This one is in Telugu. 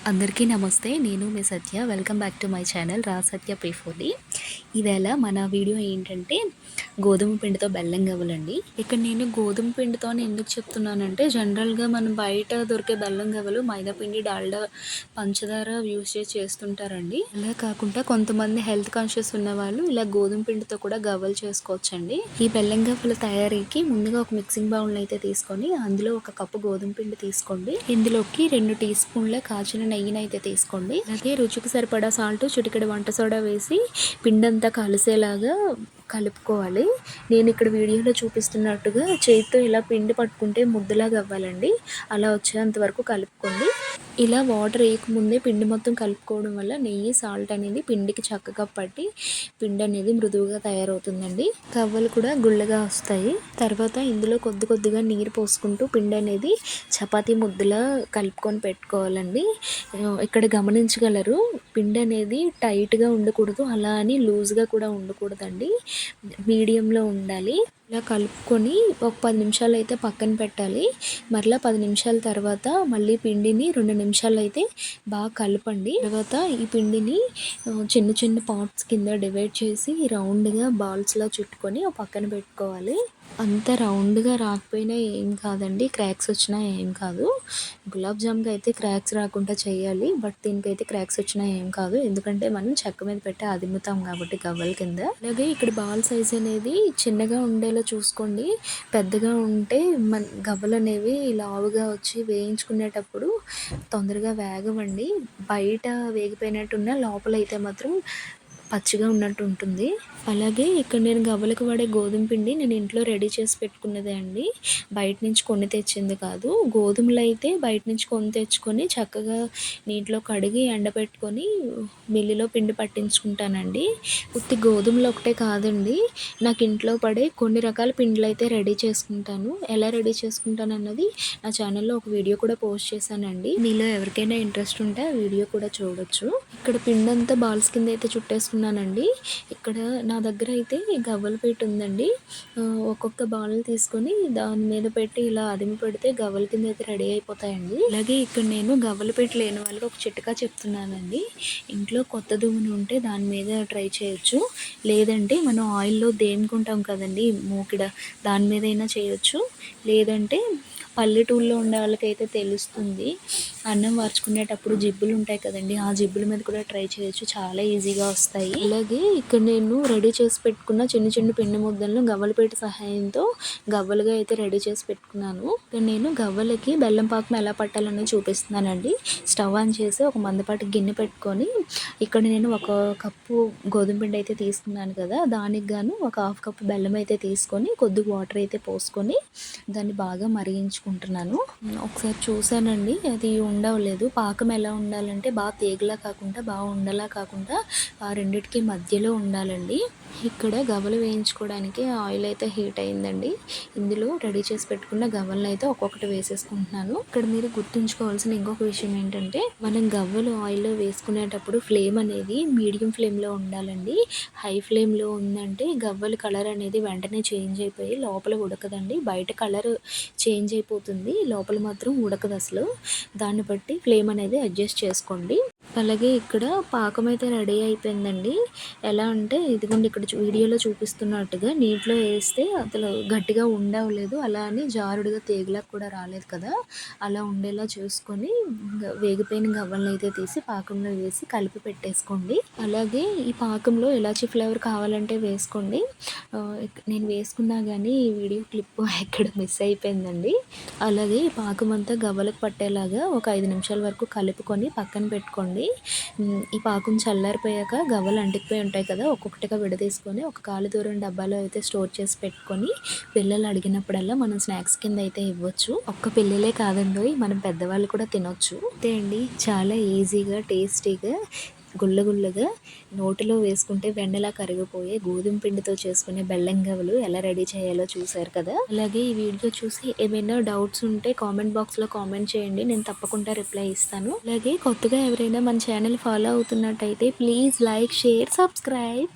అందరికీ నమస్తే. నేను మీ Satya. Welcome back to my channel రా సత్య ప్రిఫోర్డి. ఈవేళ మన వీడియో ఏంటంటే గోధుమ పిండితో బెల్లం గవ్వలండి. ఇక్కడ నేను గోధుమ పిండితో అని ఎందుకు చెప్తున్నానంటే జనరల్‌గా మనం బయట దొరికే బెల్లం గవ్వలు మైదా పిండి, డాల్డా, పంచదార యూజ్ చేసి చేస్తుంటారండి. అలా కాకుండా కొంతమంది హెల్త్ కాన్షియస్ ఉన్నవాళ్ళు ఇలా గోధుమ పిండితో కూడా గవ్వలు చేసుకోవచ్చండి. ఈ బెల్లం గవ్వల తయారీకి ముందుగా ఒక మిక్సింగ్ బౌల్‌ని అయితే తీసుకొని అందులో ఒక కప్పు గోధుమ పిండి తీసుకోండి. ఇందులోకి 2 టీ స్పూన్ల కాచిన నెయ్యినైతే తీసుకోండి. అలాగే రుచికి సరిపడా సాల్ట్, చిటికెడు వంట సోడా వేసి పిండంతా కలిసేలాగా కలుపుకోవాలి. నేను ఇక్కడ వీడియోలో చూపిస్తున్నట్టుగా చేతితో ఇలా పిండి పట్టుకుంటే ముద్దలాగా అవ్వాలండి. అలా వచ్చేంత వరకు కలుపుకోండి. ఇలా వాటర్ వేయకముందే పిండి మొత్తం కలుపుకోవడం వల్ల నెయ్యి, సాల్ట్ అనేది పిండికి చక్కగా పట్టి పిండి అనేది మృదువుగా తయారవుతుందండి. గవ్వలు కూడా గుళ్ళగా వస్తాయి. తర్వాత ఇందులో కొద్దిగా నీరు పోసుకుంటూ పిండి అనేది చపాతీ ముద్దలా కలుపుకొని పెట్టుకోవాలండి. ఇక్కడ గమనించగలరు, పిండి అనేది టైట్గా ఉండకూడదు, అలా అని లూజ్గా కూడా ఉండకూడదండి, మీడియంలో ఉండాలి. ఇలా కలుపుకొని ఒక 10 నిమిషాలు అయితే పక్కన పెట్టాలి. మరలా 10 నిమిషాల తర్వాత మళ్ళీ పిండిని 2 నిమిషాలు అయితే బాగా కలపండి. తర్వాత ఈ పిండిని చిన్న చిన్న పార్ట్స్ కింద డివైడ్ చేసి రౌండ్గా బాల్స్లా చుట్టుకొని పక్కన పెట్టుకోవాలి. అంత రౌండ్గా రాకపోయినా ఏం కాదండి, క్రాక్స్ వచ్చినా ఏం కాదు. గులాబ్ జామ్కి అయితే క్రాక్స్ రాకుండా చేయాలి, బట్ దీనికైతే క్రాక్స్ వచ్చినా ఏం కాదు, ఎందుకంటే మనం చెక్క మీద పెట్టి అదుముతాం కాబట్టి గవ్వల కింద. అలాగే ఇక్కడ బాల్ సైజ్ అనేది చిన్నగా ఉండేలా చూసుకోండి. పెద్దగా ఉంటే మన గవ్వలు అనేవి లావుగా వచ్చి వేయించుకునేటప్పుడు తొందరగా వేగవండి. బయట వేగిపోయినట్టున్న లోపల అయితే మాత్రం పచ్చిగా ఉన్నట్టు ఉంటుంది. అలాగే ఇక్కడ నేను గవ్వలకు వాడే గోధుమ పిండి నేను ఇంట్లో రెడీ చేసి పెట్టుకున్నదే అండి, బయట నుంచి కొని తెచ్చింది కాదు. గోధుమలు అయితే బయట నుంచి కొని తెచ్చుకొని చక్కగా నీటిలో కడిగి ఎండబెట్టుకొని మిల్లులో పిండి పట్టించుకుంటానండి. ఉత్తి గోధుమలు ఒకటే కాదండి, నాకు ఇంట్లో పడే కొన్ని రకాల పిండిలు అయితే రెడీ చేసుకుంటాను. ఎలా రెడీ చేసుకుంటాను అన్నది నా ఛానల్లో ఒక వీడియో కూడా పోస్ట్ చేశానండి. మీలో ఎవరికైనా ఇంట్రెస్ట్ ఉంటే ఆ వీడియో కూడా చూడొచ్చు. ఇక్కడ పిండి అంతా బాల్స్ కింద అయితే చుట్టేసుకున్నానండి. ఇక్కడ నా దగ్గర అయితే గవ్వల పీట ఉందండి. ఒక్కొక్క బాల్ తీసుకొని దాని మీద పెట్టి ఇలా అదిమి పెడితే గవ్వల కింద అయితే రెడీ అయిపోతాయండి. అలాగే ఇక్కడ నేను గవ్వల పీట లేని వాళ్ళకి ఒక చిట్కా చెప్తున్నానండి. ఇంట్లో కొత్త దువ్వెన ఉంటే దాని మీద ట్రై చేయొచ్చు, లేదంటే మనం ఆయిల్లో దేనుకుంటాం కదండి మూకిడ, దాని మీద అయినా చేయొచ్చు. లేదంటే పల్లెటూళ్ళలో ఉండే వాళ్ళకైతే తెలుస్తుంది, అన్నం వార్చుకునేటప్పుడు జిబ్బులు ఉంటాయి కదండి, ఆ జిబ్బుల మీద కూడా ట్రై చేయొచ్చు, చాలా ఈజీగా వస్తాయి. అలాగే ఇక్కడ నేను రెడీ చేసి పెట్టుకున్న చిన్న చిన్న పిండి ముద్దలను గవ్వలపీట సహాయంతో గవ్వలుగా అయితే రెడీ చేసి పెట్టుకున్నాను. ఇక్కడ నేను గవ్వలకి బెల్లం పాకం ఎలా పట్టాలని చూపిస్తున్నానండి. స్టవ్ ఆన్ చేసి ఒక మందపాటి గిన్నె పెట్టుకొని ఇక్కడ నేను 1 కప్పు గోధుమ పిండి అయితే తీసుకున్నాను కదా, దానికి గాను ఒక 1/2 కప్పు బెల్లం అయితే తీసుకొని కొద్దిగా వాటర్ అయితే పోసుకొని దాన్ని బాగా మరిగించుకుంటున్నాను. ఒకసారి చూసానండి, అది ఉండవలేదు. పాకం ఎలా ఉండాలంటే బాగా తీగలా కాకుండా బాగా ఉండలా కాకుండా ఆ రెండిటికి మధ్యలో ఉండాలండి. ఇక్కడ గవ్వలు వేయించుకోవడానికి ఆయిల్ అయితే హీట్ అయిందండి. ఇందులో రెడీ చేసి పెట్టుకున్న గవ్వలను అయితే ఒక్కొక్కటి వేసేసుకుంటున్నాను. ఇక్కడ మీరు గుర్తుంచుకోవాల్సిన ఇంకొక విషయం ఏంటంటే, మనం గవ్వలు ఆయిల్లో వేసుకునేటప్పుడు ఫ్లేమ్ అనేది మీడియం ఫ్లేమ్లో ఉండాలండి. హై ఫ్లేమ్లో ఉందంటే గవ్వల కలర్ అనేది వెంటనే చేంజ్ అయిపోయి లోపల ఉడకదండి. బయట కలర్ చేంజ్ అయిపోతుంది, లోపల మాత్రం ఉడకదు అసలు. దాన్ని బట్టి ఫ్లేమ్ అనేది అడ్జస్ట్ చేసుకోండి. అలాగే ఇక్కడ పాకం అయితే రెడీ అయిపోయిందండి. ఎలా అంటే ఇదిగోండి, ఇక్కడ వీడియోలో చూపిస్తున్నట్టుగా నీటిలో వేస్తే అసలు గట్టిగా ఉండవలేదు, అలా అని జారుడుగా తీగలా కూడా రాలేదు కదా, అలా ఉండేలా చూసుకొని వేగిపోయిన గవ్వలను అయితే తీసి పాకంలో వేసి కలిపి పెట్టేసుకోండి. అలాగే ఈ పాకంలో ఇలాచీ ఫ్లేవర్ కావాలంటే వేసుకోండి. నేను వేసుకున్నా కానీ ఈ వీడియో క్లిప్ ఎక్కడ మిస్ అయిపోయిందండి. అలాగే ఈ పాకం అంతా గవ్వలకు పట్టేలాగా ఒక 5 నిమిషాల వరకు కలుపుకొని పక్కన పెట్టుకోండి. ఈ పాకం చల్లారిపోయాక గవ్వలు అంటికిపోయి ఉంటాయి కదా, ఒక్కొక్కటిగా విడదీసుకొని ఒక కాలు దూరం డబ్బాలో అయితే స్టోర్ చేసి పెట్టుకొని పిల్లలు అడిగినప్పుడల్లా మనం స్నాక్స్ కింద అయితే ఇవ్వచ్చు. ఒక్క పిల్లలే కాదండి, మనం పెద్దవాళ్ళు కూడా తినొచ్చు. అంతే అండి, చాలా ఈజీగా టేస్టీగా గుల్లగా నోటిలో వేసుకుంటే వెన్నెలా కరిగిపోయే గోధుమ పిండితో చేసుకునే బెల్లం గవ్వలు ఎలా రెడీ చేయాలో చూసారు కదా. అలాగే ఈ వీడియో చూసి ఏమైనా డౌట్స్ ఉంటే కామెంట్ బాక్స్లో కామెంట్ చేయండి, నేను తప్పకుండా రిప్లై ఇస్తాను. అలాగే కొత్తగా ఎవరైనా మన ఛానల్ ఫాలో అవుతున్నట్టయితే ప్లీజ్ లైక్, షేర్, సబ్స్క్రైబ్.